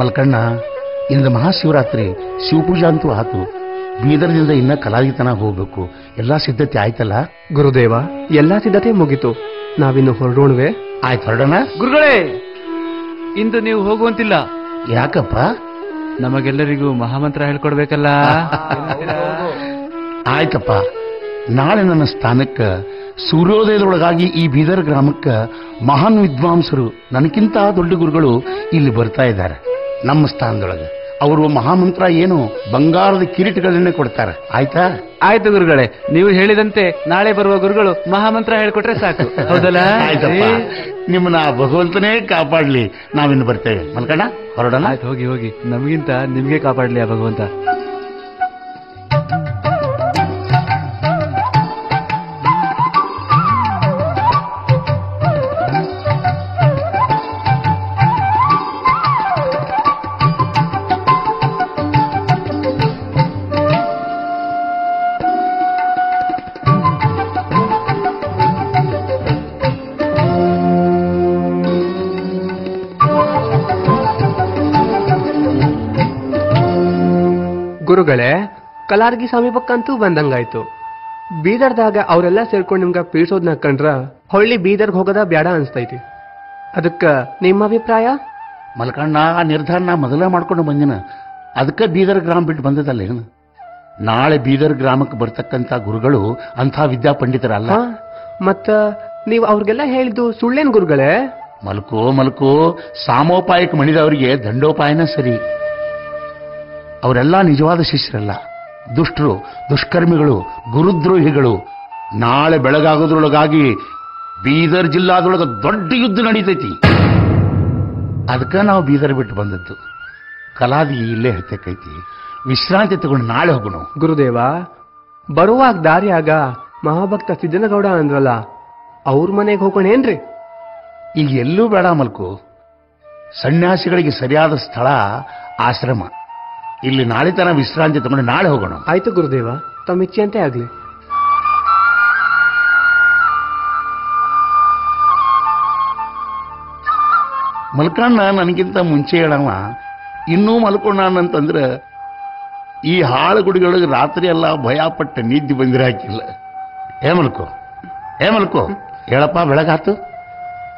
ಮಲ್ಕಣ್ಣ, ಇಂದು ಮಹಾಶಿವರಾತ್ರಿ, ಶಿವಪೂಜಾ ಅಂತೂ ಆತು. ಬೀದರ್ದಿಂದ ಇನ್ನ ಕಲಾವಿತನ ಹೋಗ್ಬೇಕು. ಎಲ್ಲಾ ಸಿದ್ಧತೆ ಆಯ್ತಲ್ಲ? ಗುರುದೇವ, ಎಲ್ಲಾ ಸಿದ್ಧತೆ ಮುಗಿತು. ನಾವಿನ್ನು ಹೊರಡೋಣವೆ? ಆಯ್ತು, ಹೊರಡೋಣ. ಗುರುಗಳೇ, ಇಂದು ನೀವು ಹೋಗುವಂತಿಲ್ಲ. ಯಾಕಪ್ಪ? ನಮಗೆಲ್ಲರಿಗೂ ಮಹಾಮಂತ್ರ ಹೇಳ್ಕೊಡ್ಬೇಕಲ್ಲ. ಆಯ್ತಪ್ಪ, ನಾಳೆ ನನ್ನ ಸ್ಥಾನಕ್ಕ ಸೂರ್ಯೋದಯದೊಳಗಾಗಿ ಈ ಬೀದರ್ ಗ್ರಾಮಕ್ಕ ಮಹಾನ್ ವಿದ್ವಾಂಸರು, ನನಗಿಂತ ದೊಡ್ಡ ಗುರುಗಳು ಇಲ್ಲಿ ಬರ್ತಾ ಇದ್ದಾರೆ. ನಮ್ಮ ಸ್ಥಾನದೊಳಗೆ ಅವರು ಮಹಾಮಂತ್ರ ಏನು ಬಂಗಾರದ ಕಿರೀಟಗಳನ್ನೇ ಕೊಡ್ತಾರೆ. ಆಯ್ತಾ? ಆಯ್ತು ಗುರುಗಳೇ, ನೀವು ಹೇಳಿದಂತೆ ನಾಳೆ ಬರುವ ಗುರುಗಳು ಮಹಾಮಂತ್ರ ಹೇಳ್ಕೊಟ್ರೆ ಸಾಕು. ಹೌದಲ್ಲ? ಆಯ್ತಪ್ಪ, ನಿಮ್ಮನ್ನ ಭಗವಂತನೇ ಕಾಪಾಡ್ಲಿ. ನಾವಿನ್ನು ಬರ್ತೇವೆ. ಮಲ್ಕಣ್ಣ, ಹೊರಡೋಣ. ಆಯ್ತು, ಹೋಗಿ ಹೋಗಿ. ನಮಗಿಂತ ನಿಮ್ಗೆ ಕಾಪಾಡ್ಲಿ ಆ ಭಗವಂತ. ಗುರುಗಳೇ, ಕಲಾರ್ಗಿ ಸಮೀಪಕ್ಕಂತೂ ಬಂದಂಗಾಯ್ತು. ಬೀದರ್ದಾಗ ಅವರೆಲ್ಲ ಸೇರ್ಕೊಂಡು ನಿಮ್ಗ ಪೀಡ್ಸೋದ್ನ ಕಂಡ್ರ ಹೊಳ್ಳಿ ಬೀದರ್ಗ್ ಹೋಗೋದ ಬ್ಯಾಡ ಅನ್ಸ್ತೈತಿ. ಅದಕ್ಕ ನಿಮ್ಮ ಅಭಿಪ್ರಾಯ? ಮಲ್ಕಣ್ಣ, ಆ ನಿರ್ಧಾರ ನಾ ಮೊದಲೇ ಮಾಡ್ಕೊಂಡು ಬಂದಿನ. ಅದಕ್ಕೆ ಬೀದರ್ ಗ್ರಾಮ ಬಿಟ್ಟು ಬಂದದಲ್ಲ ಏನು. ನಾಳೆ ಬೀದರ್ ಗ್ರಾಮಕ್ಕೆ ಬರ್ತಕ್ಕಂಥ ಗುರುಗಳು ಅಂಥ ವಿದ್ಯಾಪಂಡಿತರಲ್ಲ. ಮತ್ತ ನೀವು ಅವ್ರಿಗೆಲ್ಲ ಹೇಳಿದ್ದು ಸುಳ್ಳೇನ್ ಗುರುಗಳೇ? ಮಲ್ಕೋ, ಸಾಮೋಪಾಯಕ್ಕೆ ಮಣಿದವರಿಗೆ ದಂಡೋಪಾಯನ ಸರಿ. ಅವರೆಲ್ಲ ನಿಜವಾದ ಶಿಷ್ಯರಲ್ಲ, ದುಷ್ಟರು, ದುಷ್ಕರ್ಮಿಗಳು, ಗುರುದ್ರೋಹಿಗಳು. ನಾಳೆ ಬೆಳಗಾಗೋದ್ರೊಳಗಾಗಿ ಬೀದರ್ ಜಿಲ್ಲಾದೊಳಗೆ ದೊಡ್ಡ ಯುದ್ಧ ನಡೀತೈತಿ. ಅದಕ್ಕೆ ನಾವು ಬೀದರ್ ಬಿಟ್ಟು ಬಂದದ್ದು. ಕಲಾದಿ ಇಲ್ಲೇ ಹತ್ತಕ್ಕೈತಿ. ವಿಶ್ರಾಂತಿ ತಗೊಂಡು ನಾಳೆ ಹೋಗೋಣ. ಗುರುದೇವ, ಬರುವಾಗ ದಾರಿಯಾಗ ಮಹಾಭಕ್ತ ಸಿದ್ದನಗೌಡ ಅಂದ್ರಲ್ಲ, ಅವ್ರ ಮನೆಗೆ ಹೋಗೋಣೇನ್ರಿ? ಈಗ ಎಲ್ಲೂ ಬೇಡ ಮಲ್ಕು. ಸನ್ಯಾಸಿಗಳಿಗೆ ಸರಿಯಾದ ಸ್ಥಳ ಆಶ್ರಮ. ಇಲ್ಲಿ ನಾಳೆ ತನ ವಿಶ್ರಾಂತಿ ತಗೊಂಡು ನಾಳೆ ಹೋಗೋಣ. ಆಯ್ತು ಗುರುದೇವ, ತಮ್ಮ ಇಚ್ಛೆಯಂತೆ ಆಗ್ಲಿ. ಮಲ್ಕಣ್ಣ ನನಗಿಂತ ಮುಂಚೆ ಹೇಳವ ಇನ್ನೂ ಮಲ್ಕೊಂಡಂತಂದ್ರೆ ಈ ಹಾಳು ಗುಡಿಗಳಿಗೆ ರಾತ್ರಿ ಎಲ್ಲ ಭಯಪಟ್ಟು ನಿದ್ದೆ ಬಂದಿರ ಹಾಕಿಲ್ಲ. ಏ ಮಲ್ಕೋ ಹೇಳಪ್ಪ, ಬೆಳಗಾತು.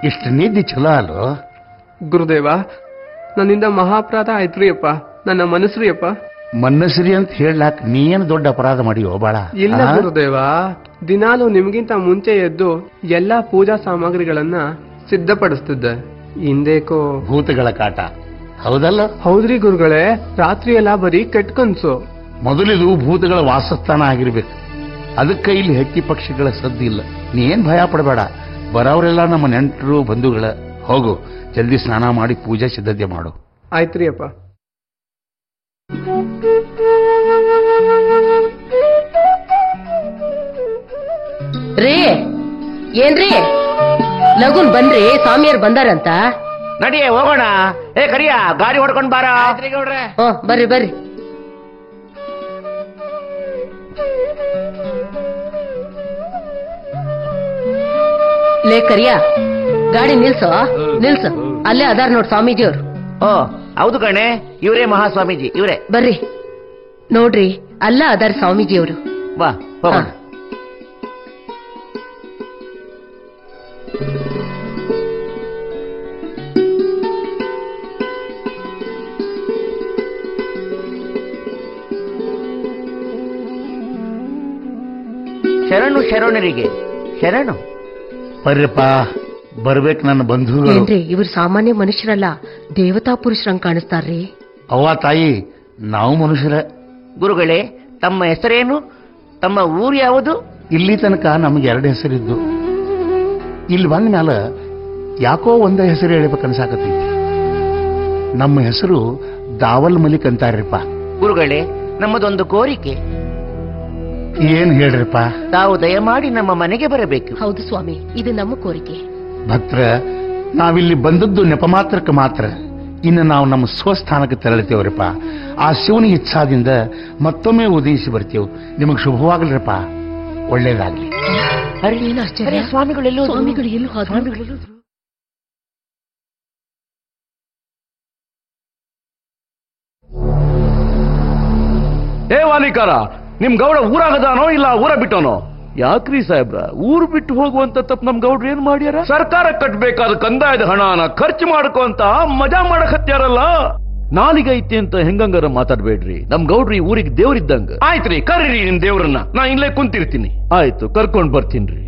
ಇಷ್ಟು ನಿದ್ದೆ ಚಲೋ ಅಲ್ಲೋ? ಗುರುದೇವ, ನನ್ನಿಂದ ಮಹಾಪರಾಧ ಆಯ್ತ್ರಿ ಅಪ್ಪ. ನನ್ನ ಮನಸ್ರಿ ಅಪ್ಪ. ಮನ್ನಸ್ರಿ ಅಂತ ಹೇಳಲಾಕ ನೀನು ದೊಡ್ಡ ಅಪರಾಧ ಮಾಡಿಯೋ ಬಾಳ? ಇಲ್ಲ ಗುರುದೇವ, ದಿನಾಲು ನಿಮ್ಗಿಂತ ಮುಂಚೆ ಎದ್ದು ಎಲ್ಲಾ ಪೂಜಾ ಸಾಮಗ್ರಿಗಳನ್ನ ಸಿದ್ಧಪಡಿಸ್ತಿದ್ದೆ. ಹಿಂದೇಕೋ ಭೂತಗಳ ಕಾಟ. ಹೌದಲ್ಲ? ಹೌದ್ರಿ ಗುರುಗಳೇ, ರಾತ್ರಿ ಎಲ್ಲ ಬರೀ ಕೆಟ್ಟ ಕನ್ಸು. ಮೊದಲಿದು ಭೂತಗಳ ವಾಸಸ್ಥಾನ ಆಗಿರ್ಬೇಕು. ಅದಕ್ಕೆ ಇಲ್ಲಿ ಹಕ್ಕಿ ಪಕ್ಷಿಗಳ ಸದ್ದು ಇಲ್ಲ. ನೀ ಏನ್ ಭಯ ಪಡಬೇಡ. ಬರೋರೆಲ್ಲ ನಮ್ಮ ನೆಂಟರು ಬಂಧುಗಳ. ಹೋಗು, ಜಲ್ದಿ ಸ್ನಾನ ಮಾಡಿ ಪೂಜೆ ಸಿದ್ಧತೆ ಮಾಡು. ಆಯ್ತ್ರಿ ಅಪ್ಪ. ರೇ, ಏನ್ರಿ ಲಗುನ್ ಬನ್ರಿ, ಸ್ವಾಮಿಯರ್ ಬಂದಾರಂತ. ನಡಿಯೇ ಹೋಗೋಣ. ಏ ಕರಿಯ, ಗಾಡಿ ಹೊಡ್ಕೊಂಡ್ ಬಾರ. ಬರ್ರಿ ಬರ್ರಿ. ಲೇ ಕರಿಯ, ಗಾಡಿ ನಿಲ್ಸು. ಅಲ್ಲೇ ಅದಾರ ನೋಡ್ ಸ್ವಾಮೀಜಿಯವ್ರು. ಹೌದು ಕಣೆ, ಇವರೇ ಮಹಾಸ್ವಾಮೀಜಿ, ಇವರೇ. ಬರ್ರಿ ನೋಡ್ರಿ, ಅಲ್ಲ ಅದಾರ ಸ್ವಾಮೀಜಿಯವರು. ಬಾ ಹೋಗೋಣ. ಶರಣು ಶರಣರಿಗೆ ಶರಣು. ಬರ್ರಪ್ಪ, ಬರ್ಬೇಕು ನನ್ನ ಬಂಧುಗಳು. ಏನ್ರಿ, ಇವ್ರು ಸಾಮಾನ್ಯ ಮನುಷ್ಯರಲ್ಲ, ದೇವತಾ ಪುರುಷರಂಗ್ ಕಾಣಿಸ್ತಾರ್ರಿ. ಅವ್ವ ತಾಯಿ, ನಾವು ಮನುಷ್ಯರ. ಗುರುಗಳೇ, ತಮ್ಮ ಹೆಸರೇನು? ತಮ್ಮ ಊರು ಯಾವುದು? ಇಲ್ಲಿ ತನಕ ನಮಗೆ 2 ಹೆಸರಿದ್ದು. ಇಲ್ಲಿ ಬಂದ ಮ್ಯಾಲ ಯಾಕೋ ಒಂದ ಹೆಸರು ಹೇಳ್ಬೇಕನ್ಸಾಕತ್ತೈತಿ. ನಮ್ಮ ಹೆಸರು ದಾವಲ್ ಮಲಿಕ್ ಅಂತಾರ್ರಿಪ್ಪ. ಗುರುಗಳೇ, ನಮ್ಮದೊಂದು ಕೋರಿಕೆ. ಏನ್ ಹೇಳ್ರಿಪ್ಪ? ತಾವು ದಯಮಾಡಿ ನಮ್ಮ ಮನೆಗೆ ಬರಬೇಕು. ಹೌದು ಸ್ವಾಮಿ, ಇದು ನಮ್ಮ ಕೋರಿಕೆ. ಭಕ್ತರ, ನಾವಿಲ್ಲಿ ಬಂದದ್ದು ನೆಪ ಮಾತ್ರಕ್ಕೆ ಮಾತ್ರ. ಇನ್ನು ನಾವು ನಮ್ಮ ಸ್ವಸ್ಥಾನಕ್ಕೆ ತೆರಳುತ್ತೇವ್ರಿಪ್ಪ. ಆ ಶಿವನ ಇಚ್ಛಾದಿಂದ ಮತ್ತೊಮ್ಮೆ ಉದಯಿಸಿ ಬರ್ತೇವೆ. ನಿಮಗೆ ಶುಭವಾಗಲ್ರಿಪ್ಪ, ಒಳ್ಳೇದಾಗ್ಲಿ. ಸ್ವಾಮಿಗಳು ಎಲ್ಲೂ ಏ ವಾಲಿಕಾರ, ನಿಮ್ ಗೌಡ ಊರಾಗದಾನೋ ಇಲ್ಲ ಊರ ಬಿಟ್ಟೋನೋ? ಯಾಕ್ರಿ ಸಾಹೇಬ್ರ, ಊರು ಬಿಟ್ಟು ಹೋಗುವಂತ ತಪ್ಪು ನಮ್ ಗೌಡ್ರು ಏನ್ ಮಾಡ್ಯಾರ? ಸರ್ಕಾರ ಕಟ್ಬೇಕಾದ ಕಂದಾಯದ ಹಣನ ಖರ್ಚು ಮಾಡ್ಕೊಂತ ಮಜಾ ಮಾಡಕ್ ಹತ್ಯಾರಲ್ಲ. ನಾಲಿಗೈತಿ ಅಂತ ಹೆಂಗಂಗಾರ ಮಾತಾಡ್ಬೇಡ್ರಿ. ನಮ್ ಗೌಡ್ರಿ ಊರಿಗೆ ದೇವ್ರಿದ್ದಂಗ. ಆಯ್ತ್ರಿ, ಕರೀರಿ ನಿಮ್ ದೇವ್ರನ್ನ, ನಾ ಇಲ್ಲೇ ಕುಂತಿರ್ತೀನಿ. ಆಯ್ತು, ಕರ್ಕೊಂಡ್ ಬರ್ತೀನ್ರಿ.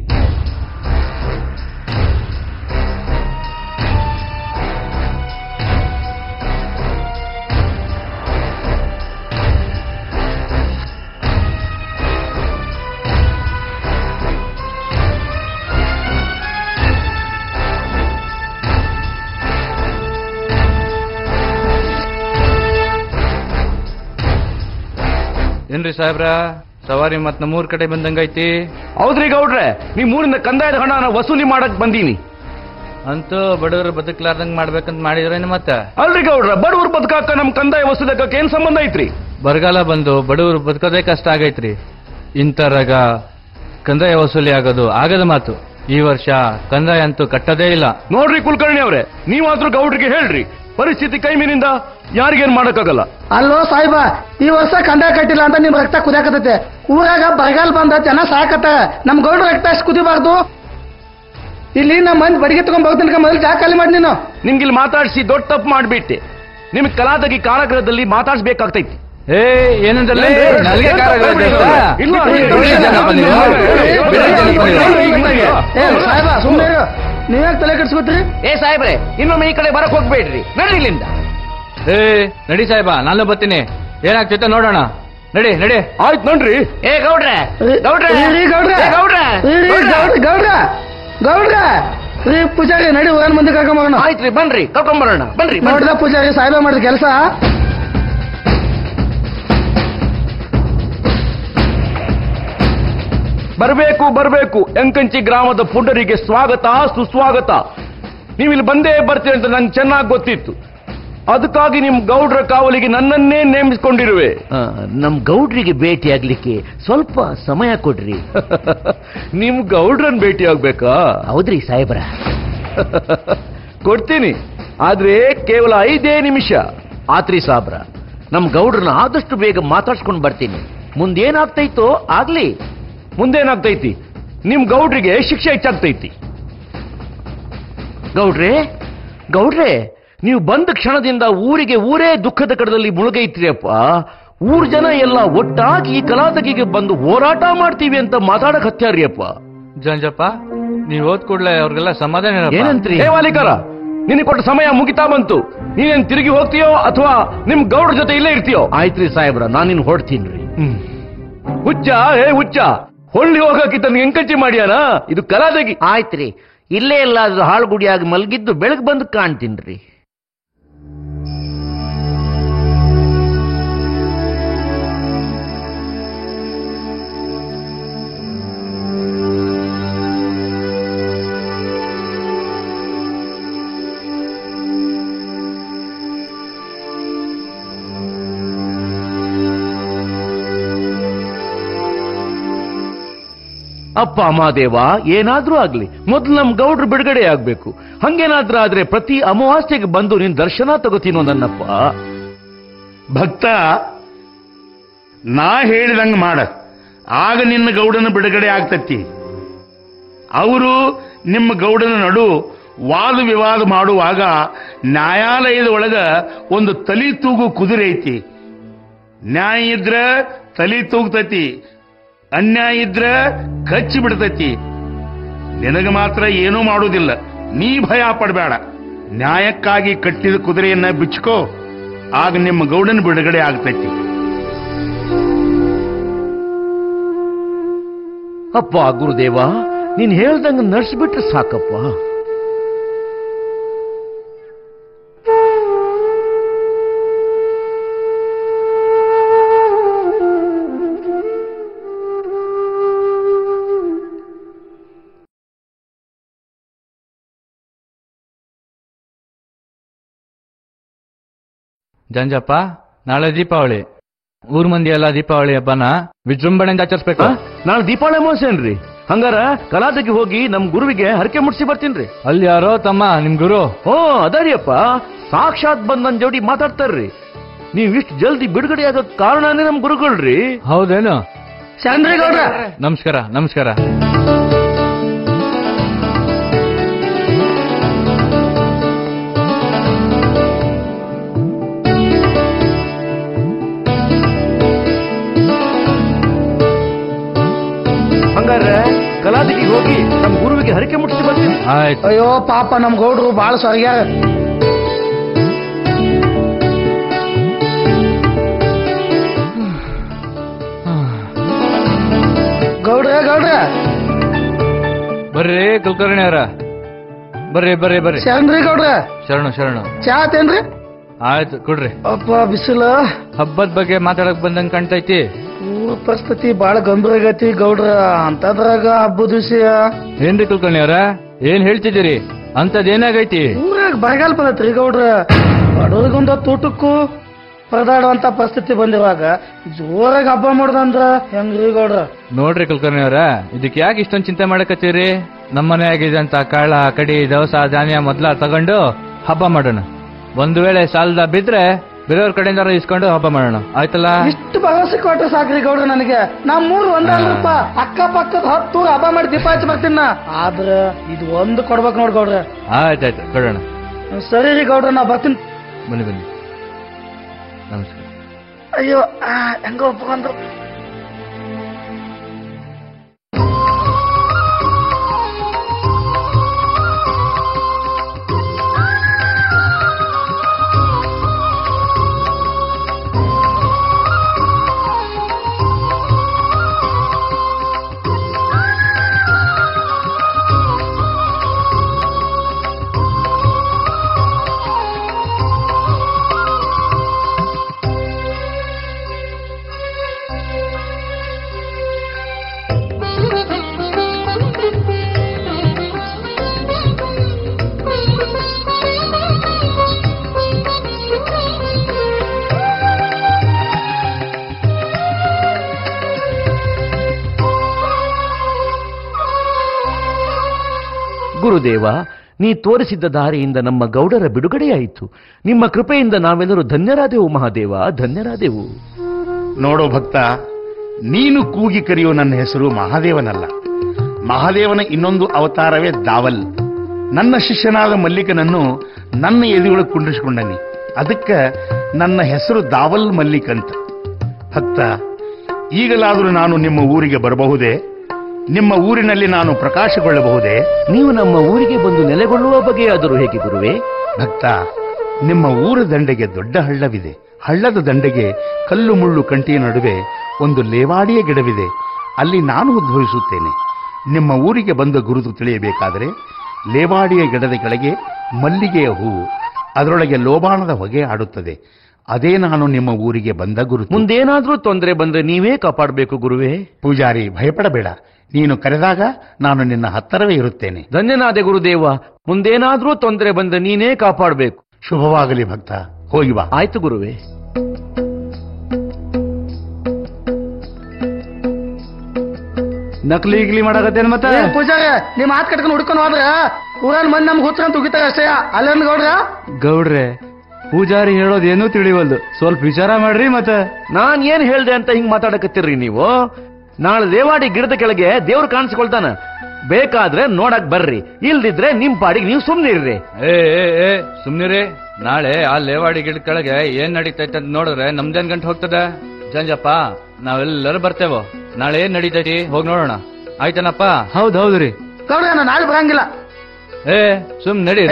ಏನ್ರಿ ಸಾಹೇಬ್ರ, ಸವಾರಿ ಮತ್ ನಮ್ಮೂರ್ ಕಡೆ ಬಂದಂಗೈತಿ? ಹೌದ್ರಿ ಗೌಡ್ರೆ, ನಿಮ್ ಊರಿನ ಕಂದಾಯದ ಹಣನ ವಸೂಲಿ ಮಾಡಕ್ ಬಂದೀನಿ. ಅಂತೂ ಬಡವರು ಬದುಕಲಾರ್ದಂಗ್ ಮಾಡ್ಬೇಕಂತ ಮಾಡಿದ್ರೇನು ಮತ್ತೆ? ಅಲ್ರಿ ಗೌಡ್ರ, ಬಡವರು ಬದುಕಾಕ ನಮ್ ಕಂದಾಯ ವಸೂಲಕ್ಕೆ ಏನ್ ಸಂಬಂಧ ಐತ್ರಿ? ಬರಗಾಲ ಬಂದು ಬಡವರು ಬದುಕೋದೇ ಕಷ್ಟ ಆಗೈತ್ರಿ. ಇಂತರಾಗ ಕಂದಾಯ ವಸೂಲಿ ಆಗೋದು ಆಗದ ಮಾತು. ಈ ವರ್ಷ ಕಂದಾಯ ಅಂತೂ ಕಟ್ಟದೇ ಇಲ್ಲ. ನೋಡ್ರಿ ಕುಲಕರ್ಣಿ ಅವ್ರೆ, ನೀವಾದ್ರೂ ಗೌಡ್ರಿಗೆ ಹೇಳ್ರಿ, ಪರಿಸ್ಥಿತಿ ಕೈ ಮೀನಿಂದ ಯಾರಿಗೇನ್ ಮಾಡಕ್ಕಾಗಲ್ಲ. ಅಲ್ಲೋ ಸಾಹೇಬ, ಈ ವರ್ಷ ಕಂದಾಯ ಕಟ್ಟಿಲ್ಲ ಅಂತ ನಿಮ್ ರಕ್ತ ಕುದಿಯಾಕತೈತೆ. ಊರಾಗ ಬರಗಾಲ ಬಂದ ಜನ ಸಾಕತ್ತ, ನಮ್ ಗೌಡ್ರ ರಕ್ತ ಅಷ್ಟು ಕುದಿಬಾರ್ದು. ಇಲ್ಲಿ ನಮ್ಮ ಮಂದಿ ಬಡಿಗೆ ತಗೊಂಡ್ ಹೋಗ್ತನಕ ಮೊದಲು ಜಾಗ ಖಾಲಿ ಮಾಡಿ ನೀನು. ನಿಮ್ಗಿಲ್ಲಿ ಮಾತಾಡ್ಸಿ ದೊಡ್ಡ ತಪ್ಪು ಮಾಡ್ಬಿಟ್ಟೆ. ನಿಮ್ಗೆ ಕಲಾದಗಿ ಕಾರಾಗೃಹದಲ್ಲಿ ಮಾತಾಡ್ಸ್ಬೇಕಾಗ್ತೈತಿ. ಏ ಏನಂದ್ರೆ ಸಾಹೇಬ ಸುಮ್ಮನೆ ನೀವ್ಯಾಕೆ ತಲೆ ಕೆಡ್ಸ್ಕೊತೀರಿ? ಏ ಸಾಹೇಬ್ರೆ, ಇನ್ನೊಮ್ಮೆ ಈ ಕಡೆ ಬರಕ್ ಹೋಗ್ಬೇಡ್ರಿ, ನಡೀಲಿಂದ. ಏ ನಡಿ ಸಾಹೇಬ, ನಾನು ಬರ್ತೀನಿ. ಏನಾಗ್ತೈತೆ ನೋಡೋಣ. ನಡಿ ನಡಿ. ಆಯ್ತು ನೋಡ್ರಿ. ಏ ಗೌಡ್ರೆ, ಗೌಡ್ರೆ, ಗೌಡ್ರ ಏ ಗೌಡ್ರೆ, ಗೌಡ್ರ ಗೌಡ್ರ ರೀ ಪೂಜಾರಿ, ನಡಿ ಹೋಗೋಣ ಮಂದಿ ಕರ್ಕೊಂಬರೋಣ. ಆಯ್ತ್ರಿ, ಬನ್ರಿ, ಕರ್ಕೊಂಬರೋಣ, ಬನ್ರಿ. ನೋಡ್ದ ಪೂಜಾರಿ, ಸಾಹೇಬ ಮಾಡಿದ ಕೆಲಸ. ಬರಬೇಕು ಬರಬೇಕು, ಎಂಕಂಚಿ ಗ್ರಾಮದ ಪುಂಡರಿಗೆ ಸ್ವಾಗತ ಸುಸ್ವಾಗತ. ನೀವಿಲ್ಲಿ ಬಂದೇ ಬರ್ತೀರಿ ಅಂತ ನಂಗೆ ಚೆನ್ನಾಗಿ ಗೊತ್ತಿತ್ತು. ಅದಕ್ಕಾಗಿ ನಿಮ್ ಗೌಡ್ರ ಕಾವಲಿಗೆ ನನ್ನನ್ನೇ ನೇಮಿಸಿಕೊಂಡಿರುವೆ. ನಮ್ ಗೌಡ್ರಿಗೆ ಭೇಟಿ ಆಗ್ಲಿಕ್ಕೆ ಸ್ವಲ್ಪ ಸಮಯ ಕೊಡ್ರಿ. ನಿಮ್ ಗೌಡ್ರನ್ ಭೇಟಿ ಆಗ್ಬೇಕಾ? ಹೌದ್ರಿ ಸಾಹೇಬ್ರ. ಕೊಡ್ತೀನಿ, ಆದ್ರೆ ಕೇವಲ 5 ನಿಮಿಷ. ಆತ್ರಿ ಸಾಬ್ರ, ನಮ್ ಗೌಡ್ರನ್ನ ಆದಷ್ಟು ಬೇಗ ಮಾತಾಡ್ಸ್ಕೊಂಡ್ ಬರ್ತೀನಿ. ಮುಂದೇನಾಗ್ತೈತೋ ಆಗ್ಲಿ. ಮುಂದೇನಾಗ್ತೈತಿ? ನಿಮ್ ಗೌಡ್ರಿಗೆ ಶಿಕ್ಷೆ ಹೆಚ್ಚಾಗ್ತೈತಿ. ಗೌಡ್ರೆ, ಗೌಡ್ರೆ, ನೀವು ಬಂದ ಕ್ಷಣದಿಂದ ಊರಿಗೆ ಊರೇ ದುಃಖದ ಕಡದಲ್ಲಿ ಮುಳುಗೈತ್ರಿಯಪ್ಪ. ಊರ್ ಜನ ಎಲ್ಲ ಒಟ್ಟಾಗಿ ಈ ಕಲಾತಗಿಗೆ ಬಂದು ಹೋರಾಟ ಮಾಡ್ತೀವಿ ಅಂತ ಮಾತಾಡಕ್ ಹತ್ಯಾರಿಯಪ್ಪ. ಜಂಜಪ್ಪ, ನೀವ್ ಹೋದ್ ಕೂಡ್ಲೆ ಅವ್ರಿಗೆಲ್ಲ ಸಮಾಧಾನ ಏನಂತ್ರಿ? ಏ ವಾಲಿಕಾರ, ನಿನಗೆ ಕೊಟ್ಟ ಸಮಯ ಮುಗಿತಾ ಬಂತು. ನೀನೇನ್ ತಿರುಗಿ ಹೋಗ್ತೀಯೋ ಅಥವಾ ನಿಮ್ ಗೌಡ್ರ ಜೊತೆ ಇಲ್ಲೇ ಇರ್ತೀಯೋ? ಆಯ್ತ್ರಿ ಸಾಹೇಬ್ರ, ನಾನಿನ್ ಹೊಡ್ತೀನ್ರಿ. ಹುಚ್ಚ, ಹೇ ಹುಚ್ಚ, ಹೊಳ್ಳಿ ಹೋಗಕ್ಕಿಂತ ಎಂಕಂಚಿ ಮಾಡ್ಯಾನ? ಇದು ಕಲಾದಗಿ. ಆಯ್ತ್ರಿ, ಇಲ್ಲೇ ಎಲ್ಲಾದ್ರೂ ಹಾಳುಗುಡಿಯಾಗಿ ಮಲಗಿದ್ದು ಬೆಳಗ್ಗೆ ಬಂದು ಕಾಣ್ತೀನ್ರಿ. ಅಪ್ಪ ಮಹಾದೇವ, ಏನಾದ್ರೂ ಆಗ್ಲಿ, ಮೊದಲು ನಮ್ ಗೌಡ್ರು ಬಿಡುಗಡೆ ಆಗ್ಬೇಕು. ಹಂಗೇನಾದ್ರೂ ಆದ್ರೆ ಪ್ರತಿ ಅಮಾವಾಸ್ಯೆಗೆ ಬಂದು ನಿನ್ ದರ್ಶನ ತಗೋತೀನೋ ನನ್ನಪ್ಪ. ಭಕ್ತ, ನಾ ಹೇಳಿದಂಗ ಮಾಡ, ಆಗ ನಿನ್ನ ಗೌಡನ ಬಿಡುಗಡೆ ಆಗ್ತತಿ. ಅವರು ನಿಮ್ಮ ಗೌಡನ ನಡು ವಾದ ವಿವಾದ ಮಾಡುವಾಗ ನ್ಯಾಯಾಲಯದ ಒಳಗ ಒಂದು ತಲಿ ತೂಗು ಕುದುರೆ ಐತಿ. ನ್ಯಾಯ ಇದ್ರ ತಲಿ ತೂಗ್ತತಿ, ಅನ್ಯಾಯ ಇದ್ರ ಕಚ್ಚಿ ಬಿಡ್ತತಿ. ನಿನಗ ಮಾತ್ರ ಏನೂ ಮಾಡುವುದಿಲ್ಲ, ನೀ ಭಯ ಪಡಬೇಡ. ನ್ಯಾಯಕ್ಕಾಗಿ ಕಟ್ಟಿದ ಕುದುರೆಯನ್ನ ಬಿಚ್ಕೋ, ಆಗ ನಿಮ್ಮ ಗೌಡನ ಬಿಡುಗಡೆ ಆಗ್ತೈತಿ. ಅಪ್ಪ ಗುರುದೇವ, ನೀನ್ ಹೇಳ್ದಂಗ ನಡ್ಸ್ಬಿಟ್ರೆ ಸಾಕಪ್ಪ. ಜಂಜಪ್ಪ, ನಾಳೆ ದೀಪಾವಳಿ. ಊರ್ ಮಂದಿ ಎಲ್ಲ ದೀಪಾವಳಿ ಹಬ್ಬನ ವಿಜೃಂಭಣೆಯಿಂದ ಆಚರಿಸ್ಬೇಕು. ನಾಳೆ ದೀಪಾವಳಿ ಅಮಾವಾಸ್ಯೇನ್ರಿ? ಹಂಗಾರ ಕಲಾದಗಿ ಹೋಗಿ ನಮ್ ಗುರುವಿಗೆ ಹರಕೆ ಮುಟ್ಸಿ ಬರ್ತೀನ್ರಿ. ಅಲ್ಲಿ ಯಾರೋ ತಮ್ಮ ನಿಮ್ ಗುರು. ಓ ಅದರಿಯಪ್ಪ, ಸಾಕ್ಷಾತ್ ಬಂದ್ ನನ್ ಜೋಡಿ ಮಾತಾಡ್ತಾರ್ರಿ. ನೀವ್ ಇಷ್ಟು ಜಲ್ದಿ ಬಿಡುಗಡೆ ಆಗೋಕ್ ಕಾರಣನೇ ನಮ್ ಗುರುಗಳ್ರಿ. ಹೌದೇನು? ಶರಣ್ರಿ ಗೌಡ್ರ. ನಮಸ್ಕಾರ ನಮಸ್ಕಾರ. ಹಂಗಾರೆ ಕಲಾದಿಗೆ ಹೋಗಿ ನಮ್ ಗುರುವಿಗೆ ಹರಕೆ ಮುಟ್ಟಿಸಿ ಬರ್ತೀನಿ. ಆಯ್ತು. ಅಯ್ಯೋ ಪಾಪ ನಮ್ ಗೌಡ್ರು ಬಾಳ ಸರಿಯಾರ. ಗೌಡ್ರ ಗೌಡ್ರ ಬರ್ರಿ ಕುಲಕರ್ಣಿ ಅವರ, ಬರ್ರಿ ಬರ್ರಿ ಬರ್ರಿ. ಶರಣ್ರಿ ಗೌಡ್ರ. ಶರಣು ಶರಣು. ಚಾ ಆತೇನ್ರಿ? ಆಯ್ತು ಕೊಡ್ರಿ. ಅಪ್ಪ ಬಿಸಿಲ. ಹಬ್ಬದ ಬಗ್ಗೆ ಮಾತಾಡಕ್ ಬಂದಂಗ್ ಕಾಣ್ತೈತಿ. ಊರ ಪರಿಸ್ಥಿತಿ ಬಾಳ ಗಂಭೀರ ಆಗೈತಿ ಗೌಡ್ರ. ಅಂತದ್ರಾಗ ಹಬ್ಬದ ವಿಷಯ. ಏನ್ರಿ ಕುಲಕರ್ಣಿ ಅವರ ಏನ್ ಹೇಳ್ತಿದ್ದೀರಿ? ಅಂತದ್ ಏನಾಗೈತಿ? ಊರಾಗ ಬರಗಾಲ ಬಂದತ್ರಿ ಗೌಡ್ರ. ಬಡವ್ರಿಗೊಂದ ತೂಟಕ್ಕೂ ಪರದಾಡುವಂತ ಪರಿಸ್ಥಿತಿ ಬಂದಿರುವಾಗ ಜೋರಾಗಿ ಹಬ್ಬ ಮಾಡುದಂದ್ರ ಹೆಂಗ್ರಿ ಗೌಡ್ರ? ನೋಡ್ರಿ ಕುಲಕರ್ಣಿ ಅವರ, ಇದಕ್ಕೆ ಯಾಕೆ ಇಷ್ಟೊಂದು ಚಿಂತೆ ಮಾಡಕತ್ತೀರಿ? ನಮ್ಮನೆ ಆಗಿದೆ ಅಂತ ಕಾಳ ಕಡಿ ದವಸ ಧಾನ್ಯ ಮೊದ್ಲ ತಗೊಂಡು ಹಬ್ಬ ಮಾಡೋಣ. ಒಂದು ವೇಳೆ ಸಾಲದ ಬಿದ್ರೆ ಬೇರೆಯವ್ರ ಕಡೆಯಿಂದ ಇಸ್ಕೊಂಡು ಹಬ್ಬ ಮಾಡೋಣ, ಆಯ್ತಲ್ಲ? ಇಷ್ಟು ಭರವಸೆ ಕೊಟ್ರೆ ಸಾಕ್ರಿ ಗೌಡ್ರ ನನಗೆ. ನಮ್ಮೂರು ಒಂದಲ್ಪ ಅಕ್ಕಪಕ್ಕದ 10 ಹಬ್ಬ ಮಾಡಿ ದೀಪ ಹಚ್ಚಿ ಬರ್ತೀನ. ಆದ್ರ ಇದು ಒಂದು ಕೊಡ್ಬೇಕು ನೋಡ್ ಗೌಡ್ರ. ಆಯ್ತಾಯ್ತು ಕೊಡೋಣ. ಸರಿ ರೀ ಗೌಡ್ರ, ನಾ ಬರ್ತೀನಿ. ಬನ್ನಿ ಬನ್ನಿ. ನಮಸ್ಕಾರ. ಅಯ್ಯೋ ಹೆಂಗ ಒಪ್ಕೊಂಡ್ರು. ಗುರುದೇವ, ನೀ ತೋರಿಸಿದ್ದ ದಾರಿಯಿಂದ ನಮ್ಮ ಗೌಡರ ಬಿಡುಗಡೆಯಾಯಿತು. ನಿಮ್ಮ ಕೃಪೆಯಿಂದ ನಾವೆಲ್ಲರೂ ಧನ್ಯರಾದೆವು ಮಹಾದೇವ, ಧನ್ಯರಾದೆವು. ನೋಡೋ ಭಕ್ತ, ನೀನು ಕೂಗಿ ಕರೆಯೋ ನನ್ನ ಹೆಸರು ಮಹಾದೇವನಲ್ಲ. ಮಹಾದೇವನ ಇನ್ನೊಂದು ಅವತಾರವೇ ದಾವಲ್. ನನ್ನ ಶಿಷ್ಯನಾದ ಮಲ್ಲಿಕನನ್ನು ನನ್ನ ಎದೆಯೊಳಗೆ ಕುಂಡ್ರಿಸಿಕೊಂಡನಿ. ಅದಕ್ಕೆ ನನ್ನ ಹೆಸರು ದಾವಲ್ ಮಲ್ಲಿಕ್ ಅಂತ. ಭಕ್ತ, ಈಗಲಾದರೂ ನಾನು ನಿಮ್ಮ ಊರಿಗೆ ಬರಬಹುದೇ? ನಿಮ್ಮ ಊರಿನಲ್ಲಿ ನಾನು ಪ್ರಕಾಶಗೊಳ್ಳಬಹುದೇ? ನೀವು ನಮ್ಮ ಊರಿಗೆ ಬಂದು ನೆಲೆಗೊಳ್ಳುವ ಬಗೆಯಾದರೂ ಹೇಗೆ ಗುರುವೇ? ಭಕ್ತ, ನಿಮ್ಮ ಊರ ದಂಡೆಗೆ ದೊಡ್ಡ ಹಳ್ಳವಿದೆ. ಹಳ್ಳದ ದಂಡೆಗೆ ಕಲ್ಲು ಮುಳ್ಳು ಕಂಟಿಯ ನಡುವೆ ಒಂದು ಲೇವಾಡಿಯ ಗಿಡವಿದೆ. ಅಲ್ಲಿ ನಾನು ಉದ್ಭವಿಸುತ್ತೇನೆ. ನಿಮ್ಮ ಊರಿಗೆ ಬಂದ ಗುರುತು ತಿಳಿಯಬೇಕಾದರೆ ಲೇವಾಡಿಯ ಗಿಡದ ಕೆಳಗೆ ಮಲ್ಲಿಗೆಯ ಹೂವು, ಅದರೊಳಗೆ ಲೋಬಾಣದ ಹೊಗೆ ಆಡುತ್ತದೆ. ಅದೇ ನಾನು ನಿಮ್ಮ ಊರಿಗೆ ಬಂದ ಗುರುತು. ಮುಂದೇನಾದ್ರೂ ತೊಂದರೆ ಬಂದ್ರೆ ನೀವೇ ಕಾಪಾಡಬೇಕು ಗುರುವೇ. ಪೂಜಾರಿ, ಭಯಪಡಬೇಡ. ನೀನು ಕರೆದಾಗ ನಾನು ನಿನ್ನ ಹತ್ತರವೇ ಇರುತ್ತೇನೆ. ಧನ್ಯನಾದೆ ಗುರುದೇವ. ಮುಂದೇನಾದ್ರೂ ತೊಂದರೆ ಬಂದ್ರೆ ನೀನೇ ಕಾಪಾಡಬೇಕು. ಶುಭವಾಗಲಿ ಭಕ್ತ, ಹೋಗಿ ಬಾ. ಆಯ್ತು ಗುರುವೇ. ನಕಲಿ ಗಿಲಿ ಮಾಡಕತ್ತೇನ್ ಮತ್ತೆ? ಪೂಜಾರಿ, ನಿಮ್ ಮಾತ್ ಕಟ್ಕೊಂಡು ಹುಡ್ಕೊಂಡು ಹೋದ್ರ ಊರಲ್ಲಿ ಮಂದಿ ನಮ್ಗೆ ಹುಚ್ಚಂತ ಉಗಿತಾರ ಅಷ್ಟೇ. ಅಲ್ಲೇನ್ ಗೌಡ್ರ? ಗೌಡ್ರೆ, ಪೂಜಾರಿ ಹೇಳೋದೇನೂ ತಿಳಿವಲ್ದು, ಸ್ವಲ್ಪ ವಿಚಾರ ಮಾಡ್ರಿ ಮತ್ತೆ. ನಾನ್ ಏನ್ ಹೇಳ್ದೆ ಅಂತ ಹಿಂಗ್ ಮಾತಾಡಕತ್ತೀರ್ರಿ ನೀವು? ನಾಳೆ ದೇವಾಡಿ ಗಿಡದ ಕೆಳಗೆ ದೇವ್ರು ಕಾಣಿಸ್ಕೊಳ್ತಾನ. ಬೇಕಾದ್ರೆ ನೋಡಕ್ ಬರ್ರಿ, ಇಲ್ದಿದ್ರೆ ನಿಮ್ ಪಾಡಿಗೆ ನೀವು ಸುಮ್ನಿರ್ರಿ. ಏ ಸುಮ್ನಿರಿ. ನಾಳೆ ಆ ಲೇವಾಡಿ ಗಿಡ ಕೆಳಗೆ ಏನ್ ನಡೀತೈತೆ ಅಂತ ನೋಡಿದ್ರೆ ನಮ್ದೇನ್ ಗಂಟು ಹೋಗ್ತದೆ. ಜಂಜಪ್ಪ, ನಾವೆಲ್ಲರೂ ಬರ್ತೇವೋ. ನಾಳೆ ಏನ್ ನಡೀತೈತಿ ಹೋಗಿ ನೋಡೋಣ, ಆಯ್ತನಪ್ಪ? ಹೌದ್ರಿ ಗೌಡ್ರ, ನಾನು ನಾಳೆ ಬರಂಗಿಲ್ಲ. ಸುಮ್ ನಡಿ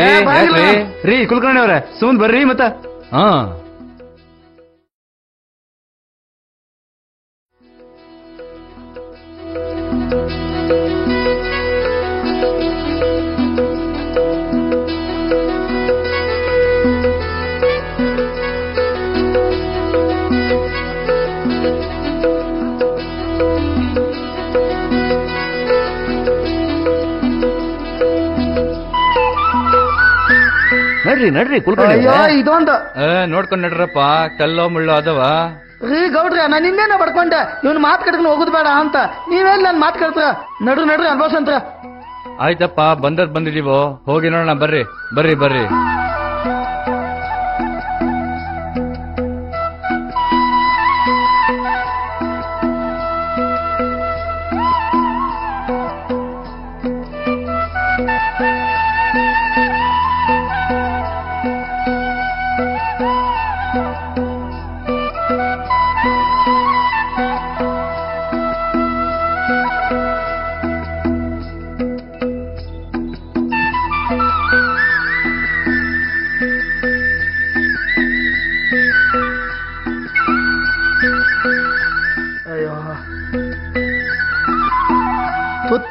ರೀ ಕುಲಕರ್ಣಿ ಅವ್ರೆ, ಸುಮ್ ಬರ್ರಿ ಮತ್ತ. ಹಾ, ನಡ್ರಿ ನಡ್ರಿ ಕುಲಕರ್ಣಿ ಅಯ್ಯೋ, ಅವ್ರೆ. ಇದೊಂದು ನೋಡ್ಕೊಂಡ್ ನಡ್ರಪ್ಪ, ಕಲ್ಲೋ ಮುಳ್ಳೋ ಅದವ. ರೀ ಗೌಡ್ರ, ನಾನು ನಿನ್ನೇನ ಬಡ್ಕೊಂಡೆ ಇವ್ನ ಮಾತ್ ಕಟ್ಕೊಂಡು ಹೋಗುದ್ ಬೇಡ ಅಂತ. ನೀವೇನ್ ನನ್ ಮಾತ್ ಕಟ್ತ್ರ? ನಡ್ರಿ ಅನ್ಭವಸಂತ್ರ. ಆಯ್ತಪ್ಪ, ಬಂದಿದೀವೋ, ಹೋಗಿ ನೋಡೋಣ. ಬರ್ರಿ ಬರ್ರಿ ಬರ್ರಿ.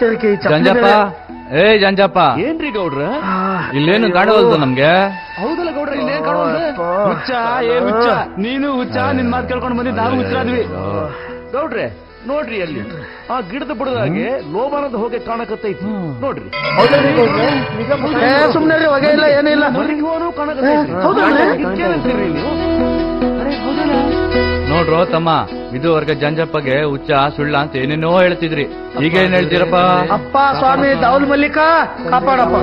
ಕರಿಕೆ ಜಂಜಪ್ಪ, ಏ ಜಂಜಪ್ಪ, ಏನ್ರಿ ಗೌಡ್ರ? ಇಲ್ಲೇನು ಕಾಣವಲ್ದು ನಮ್ಗೆ. ಹೌದಲ್ಲ ಗೌಡ್ರ, ಇಲ್ಲೇನ್ ಕಾಣುವಂತ? ಹುಚ್ಚ, ಏ ಹುಚ್ಚ, ನೀನು ಹುಚ್ಚ, ನಿನ್ ಮಾತು ಕೇಳ್ಕೊಂಡು ಬಂದಿದ್ದು ನಾವು ಹುಚ್ಚಾದ್ವಿ. ಗೌಡ್ರೆ ನೋಡ್ರಿ, ಅಲ್ಲಿ ಆ ಗಿಡದ ಬುಡದಾಗೆ ಲೋಬಾನದ ಹೋಗಿ ಕಾಣಕತ್ತೈತಿ ನೋಡ್ರಿ. ಸುಮ್ನೆ ಹೊಗೆ ಇಲ್ಲ ಏನಿಲ್ಲ. ಮರಿಗೋನು ಕಾಣಕತ್ತೈತಿ. ಇದೇನಂತೀರಿ ನೀವು? ನೋಡ್ರೋ ತಮ್ಮ, ಇದುವರೆಗೆ ಜಂಜಪ್ಪಗೆ ಹುಚ್ಚ ಸುಳ್ಳ ಅಂತ ಏನೇನೋ ಹೇಳ್ತಿದ್ರಿ, ಈಗ ಏನ್ ಹೇಳ್ತೀರಪ್ಪ? ಅಪ್ಪ ಸ್ವಾಮಿ ದಾವಲ್ ಮಲ್ಲಿಕ ಕಾಪಾಡಪ್ಪ.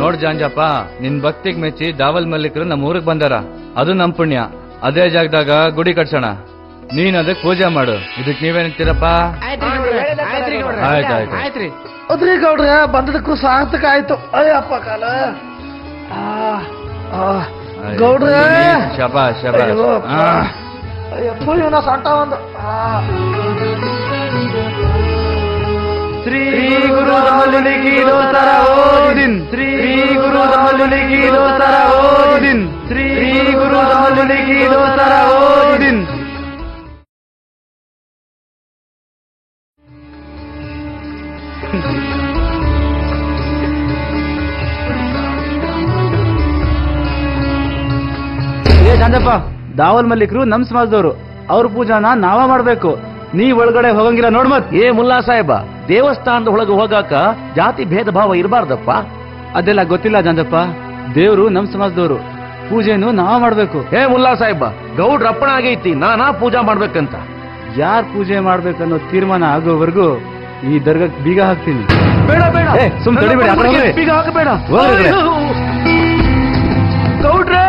ನೋಡ್ ಜಂಜಪ್ಪ, ನಿನ್ ಭಕ್ತಿಗ್ ಮೆಚ್ಚಿ ದಾವಲ್ ಮಲ್ಲಿಕರು ನಮ್ಮ ಊರಿಗೆ ಬಂದಾರ, ಅದು ನಮ್ ಪುಣ್ಯ. ಅದೇ ಜಾಗದಾಗ ಗುಡಿ ಕಟ್ಸೋಣ, ನೀನ್ ಅದಕ್ಕೆ ಪೂಜೆ ಮಾಡು. ಇದಕ್ ನೀವೇನಂತೀರಪ್ಪ? ಆಯ್ತಾಯ್ತು. ಹೌದ್ರಿ ಗೌಡ್ರ, ಬಂದದಕ್ಕೂ ಸಾರ್ಥಕ ಆಯ್ತು. ಅಯ್ಯಪ್ಪ ಕಾಲ. ಗೌಡ್ರ ಶಬಾಷ್ ಶಬಾಷ್. ಅಯ್ಯಪ್ಪ ಇವನ ಸಂಟ ಒಂದು. ಶ್ರೀ ಗುರು ದಾಮುಲಿಗಿ ದೋತರ ಓದಿನ್, ಶ್ರೀ ಗುರು ದಾಮುಲಿಗಿ ದೋತರ ಓದಿನ್, ಶ್ರೀ ಗುರು ದಾಮುಲಿಗಿ ದೋತರ ಓದಿನ್. ಜಂಜಪ್ಪ, ದಾವಲ್ ಮಲ್ಲಿಕರು ನಮ್ ಸಮಾಜದವರು, ಅವ್ರ ಪೂಜಾನ ನಾವ ಮಾಡ್ಬೇಕು, ನೀ ಒಳಗಡೆ ಹೋಗಂಗಿಲ್ಲ ನೋಡ್. ಮತ್ ಏ ಮುಲ್ಲಾ ಸಾಹೇಬ, ದೇವಸ್ಥಾನದ ಒಳಗೆ ಹೋಗಾಕ ಜಾತಿ ಭೇದ ಭಾವ ಇರಬಾರ್ದಪ್ಪ. ಅದೆಲ್ಲ ಗೊತ್ತಿಲ್ಲ ಜಂಜಪ್ಪ, ದೇವ್ರು ನಮ್ ಸಮಾಜದವರು, ಪೂಜೆನು ನಾವ ಮಾಡ್ಬೇಕು. ಏ ಮುಲ್ಲಾ ಸಾಹೇಬ, ಗೌಡ್ರ ಅಪ್ಪಣ ಆಗೈತಿ, ನಾನಾ ಪೂಜಾ ಮಾಡ್ಬೇಕಂತ. ಯಾರ್ ಪೂಜೆ ಮಾಡ್ಬೇಕನ್ನೋ ತೀರ್ಮಾನ ಆಗೋವರೆಗೂ ಈ ದರ್ಗಕ್ಕೆ ಬೀಗ ಹಾಕ್ತೀನಿ. ಬೇಡ ಬೇಡ, ಸುಮ್ ತಡಿಬೇಡಿ, ಆ ಕಡೆ ಹೋಗ್ರಿ. ಬೀಗ ಹಾಕಬೇಡ ಹೋಗ್ರಿ. ಗೌಡ್ರೆ.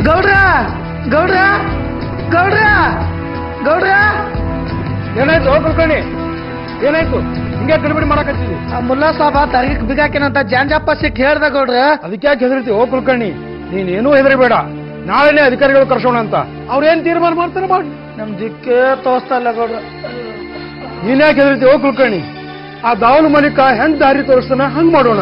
ಗೌಡ್ರ ಗೌಡ್ರ ಗೌಡ್ರ ಗೌಡ್ರ ಏನಾಯ್ತು ಕುಲ್ಕರ್ಣಿ? ಏನಾಯ್ತು? ಹಿಂಗೆ ಗಡಿಬಿಡಿ ಮಾಡಕತ್ತೀವಿ. ಮುಲ್ಲಾ ಸಾಬ ತರ್ಗಿಕ್ ಬಿಗಾಕಿನಂತ ಜಾಂಜಪ್ಪ ಸಿಕ್ ಹೇಳ್ದ ಗೌಡ್ರ. ಅದಕ್ಕೆ ಯಾಕೆ ಹೆದರ್ತಿ? ಓ ಕುಲ್ಕರ್ಣಿ, ನೀನೇನೂ ಹೆದರಿಬೇಡ, ನಾಳೆನೇ ಅಧಿಕಾರಿಗಳು ಕರ್ಸೋಣ ಅಂತ. ಅವ್ರೇನ್ ತೀರ್ಮಾನ ಮಾಡ್ತಾರೆ ಮಾಡಿ. ನಮ್ ದಿಕ್ಕೇ ತೋರಿಸ್ತಾ ಇಲ್ಲ ಗೌಡ್ರ. ನೀನ್ ಯಾಕೆ ಹೆದರ್ತಿ? ಓ ಕುಲ್ಕರ್ಣಿ, ಆ ದಾವಲ್ ಮಲ್ಲಿಕ ಹೆಂಗ್ ದಾರಿ ತೋರಿಸ್ತಾನ ಹಂಗ್ ಮಾಡೋಣ.